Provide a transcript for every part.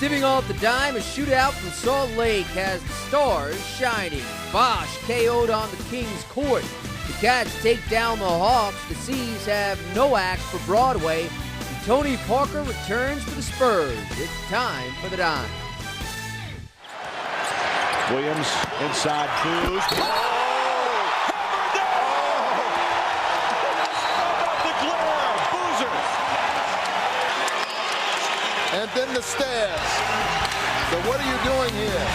giving off the dime. A shootout from Salt Lake has the stars shining. Bosch KO'd on the Kings court. The Cats take down the Hawks. The Seas have no act for Broadway. And Tony Parker returns for the Spurs. It's time for the dime. Williams inside Kuz. And then the stairs. So what are you doing here?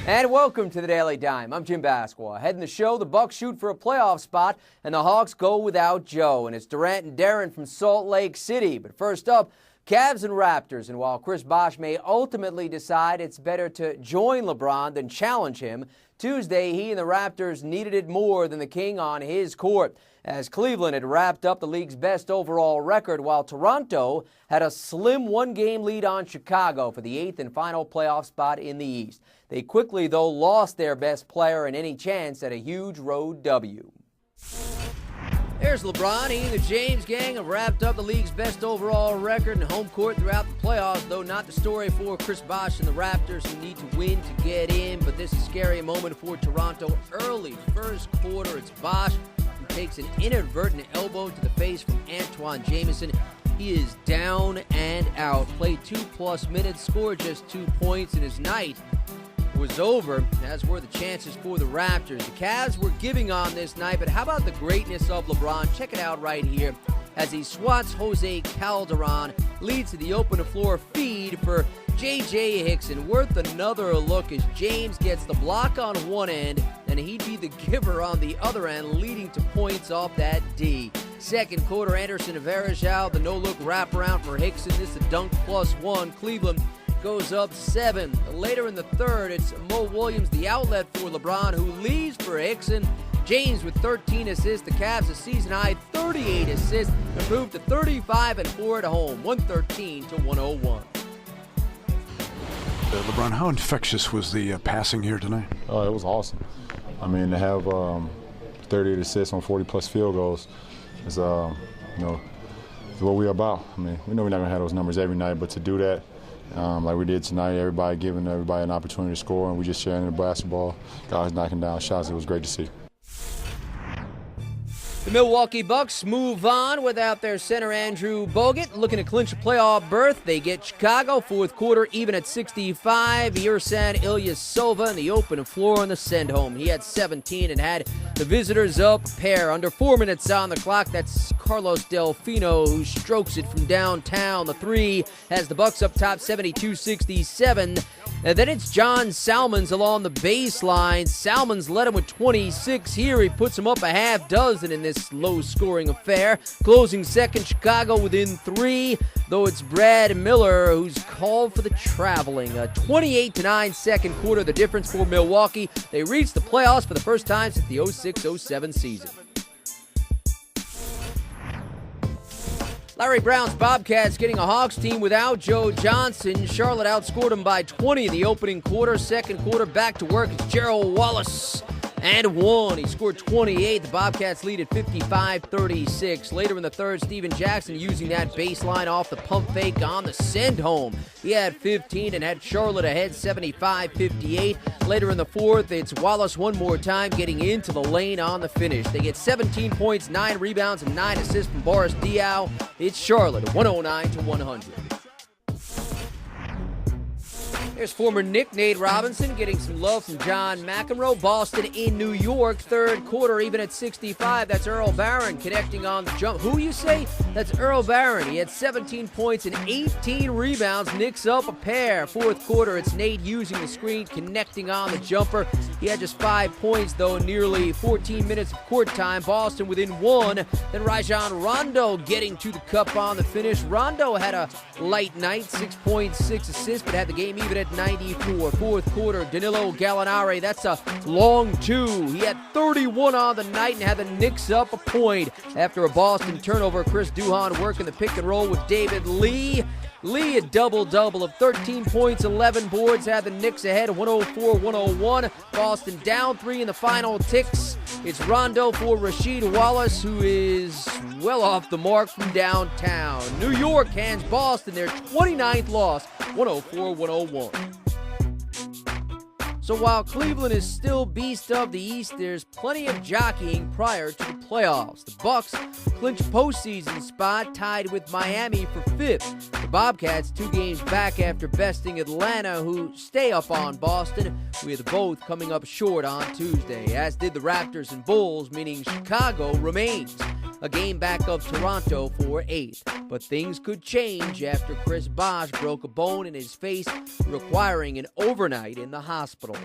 And welcome to the Daily Dime. I'm Jim Basqua. Ahead in the show, the Bucks shoot for a playoff spot, and the Hawks go without Joe. And it's Durant and Darren from Salt Lake City. But first up, Cavs and Raptors. And while Chris Bosh may ultimately decide it's better to join LeBron than challenge him, Tuesday he and the Raptors needed it more than the King on his court, as Cleveland had wrapped up the league's best overall record, while Toronto had a slim one-game lead on Chicago for the 8th and final playoff spot in the East. They quickly, though, lost their best player and any chance at a huge road W. There's LeBron. He and the James gang have wrapped up the league's best overall record in home court throughout the playoffs, though not the story for Chris Bosh and the Raptors, who need to win to get in. But this is a scary moment for Toronto. Early first quarter, it's Bosh who takes an inadvertent elbow to the face from Antoine Jamison. He is down and out. Played 2+ minutes, scored just 2 points, and his night was over, as were the chances for the Raptors. The Cavs were giving on this night, but how about the greatness of LeBron? Check it out right here as he swats Jose Calderon, leads to the open floor feed for J.J. Hickson. Worth another look as James gets the block on one end, and he'd be the giver on the other end, leading to points off that D. Second quarter, Anderson Varejao, the no-look wraparound for Hickson. This is a dunk +1. Cleveland goes up 7. Later in the third, it's Mo Williams, the outlet for LeBron, who leads for Hickson. James with 13 assists. The Cavs a season-high 38 assists, improved to 35-4 at home, 113-101. LeBron, how infectious was the passing here tonight? It was awesome. I mean, to have 38 assists on 40+ field goals is, it's what we're about. I mean, we know we're not going to have those numbers every night, but to do that, like we did tonight, everybody giving everybody an opportunity to score, and we just sharing the basketball, guys knocking down shots. It was great to see. The Milwaukee Bucks move on without their center Andrew Bogut, looking to clinch a playoff berth. They get Chicago, fourth quarter, even at 65. Ersan Ilyasova in the open floor on the send home. He had 17 and had the visitors up a pair. Under 4 minutes on the clock, that's Carlos Delfino who strokes it from downtown. The three has the Bucks up top 72-67. And then it's John Salmons along the baseline. Salmons led him with 26 here. He puts him up a half dozen in this low-scoring affair. Closing second, Chicago within 3, though it's Brad Miller who's called for the traveling. A 28-9 second quarter, the difference for Milwaukee. They reached the playoffs for the first time since the 06-07 season. Larry Brown's Bobcats getting a Hawks team without Joe Johnson. Charlotte outscored them by 20 in the opening quarter. Second quarter, back to work. It's Gerald Wallace and 1. He scored 28. The Bobcats lead at 55-36. Later in the third, Steven Jackson using that baseline off the pump fake on the send home. He had 15 and had Charlotte ahead 75-58. Later in the fourth, it's Wallace one more time getting into the lane on the finish. They get 17 points, 9 rebounds, and 9 assists from Boris Diaw. It's Charlotte 109-100. There's former Knick Nate Robinson getting some love from John McEnroe. Boston in New York, third quarter, even at 65. That's Earl Barron connecting on the jump. Who you say? That's Earl Barron. He had 17 points and 18 rebounds. Knicks up a pair. Fourth quarter, it's Nate using the screen, connecting on the jumper. He had just 5 points, though, in nearly 14 minutes of court time. Boston within 1. Then Rajon Rondo getting to the cup on the finish. Rondo had a light night, 6.6 assists, but had the game even at 94. Fourth quarter, Danilo Gallinari, that's a long 2. He had 31 on the night and had the Knicks up a point after a Boston turnover. Chris Duhon working the pick and roll with David Lee. Lee, a double-double of 13 points, 11 boards, had the Knicks ahead 104-101. Boston down 3 in the final ticks. It's Rondo for Rasheed Wallace, who is well off the mark from downtown. New York hands Boston their 29th loss, 104-101. So while Cleveland is still beast of the East, there's plenty of jockeying prior to the playoffs. The Bucks clinch postseason spot, tied with Miami for 5th. The Bobcats 2 games back after besting Atlanta, who stay up on Boston, with both coming up short on Tuesday, as did the Raptors and Bulls, meaning Chicago remains a game back of Toronto for 8th. But things could change after Chris Bosh broke a bone in his face, requiring an overnight in the hospital.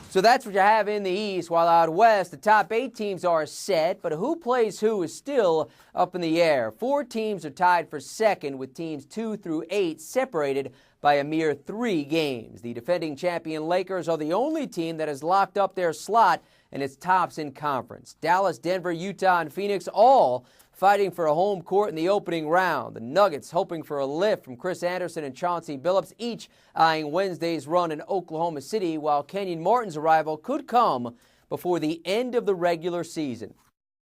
So that's what you have in the East, while out West, the top 8 teams are set, but who plays who is still up in the air. 4 teams are tied for second, with teams 2 through 8 separated by a mere 3 games. The defending champion Lakers are the only team that has locked up their slot and its tops in conference. Dallas, Denver, Utah, and Phoenix all fighting for a home court in the opening round. The Nuggets hoping for a lift from Chris Anderson and Chauncey Billups, each eyeing Wednesday's run in Oklahoma City, while Kenyon Martin's arrival could come before the end of the regular season.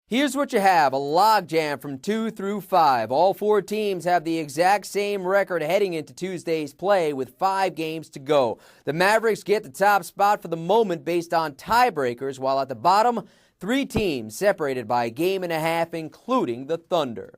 Here's what you have, a logjam from 2 through 5. All 4 teams have the exact same record heading into Tuesday's play with 5 games to go. The Mavericks get the top spot for the moment based on tiebreakers, while at the bottom, 3 teams separated by a game and a half, including the Thunder.